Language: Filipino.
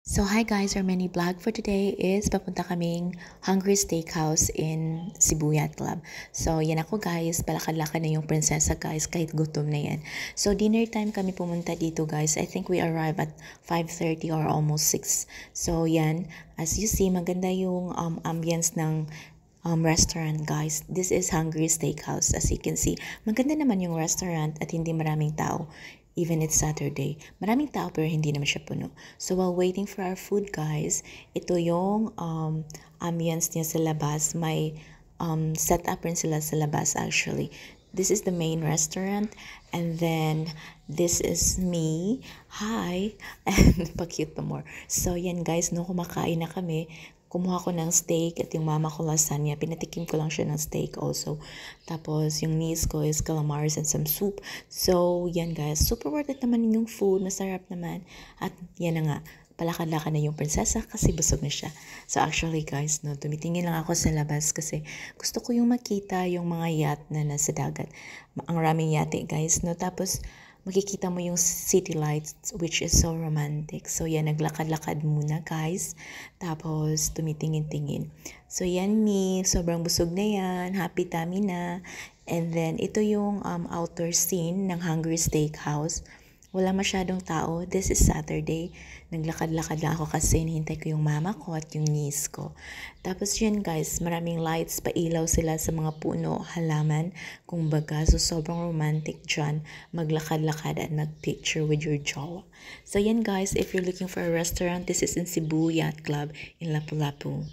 So hi guys, our mini vlog for today is papunta kaming Hungry Steakhouse in Cebu Yacht Club. So yan ako guys, palakad-lakad na yung prinsesa guys, kahit gutom na yan. So dinner time kami pumunta dito guys. I think we arrive at 5:30 or almost 6. So yan, as you see, maganda yung ambience ng restaurant guys. This is Hungry Steakhouse. As you can see, maganda naman yung restaurant at hindi maraming tao. Even it's Saturday. Maraming tao pero hindi naman siya puno. So while waiting for our food guys, ito yung ambience niya sa labas. May set up rin sila sa labas actually. This is the main restaurant and then this is me. Hi! And pa-cute pa more. So yan guys, no, kumakain na kami. Kumuha ko ng steak at yung mama ko lasagna. Pinatikim ko lang siya ng steak also. Tapos yung niece ko is calamari and some soup. So yan guys, super worth it naman yung food. Masarap naman. At yan na nga, palakad-lakad na yung prinsesa kasi busog na siya. So actually guys, no, tumitingin lang ako sa labas kasi gusto ko yung makita yung mga yacht na nasa dagat. Ang raming yate guys, no. Tapos makikita mo yung city lights which is so romantic. So yan, naglakad-lakad muna guys. Tapos tumitingin-tingin. So yan me, sobrang busog na yan. Happy tummy na. And then ito yung outdoor scene ng Hungry Steakhouse. Wala masyadong tao. This is Saturday. Naglakad-lakad lang ako kasi hinihintay ko yung mama ko at yung niece ko. Tapos yun guys, maraming lights, pailaw sila sa mga puno, halaman. Kumbaga, so sobrang romantic dyan. Maglakad-lakad at mag-picture with your jowa. So yan guys, if you're looking for a restaurant, this is in Cebu Yacht Club in Lapu-Lapu.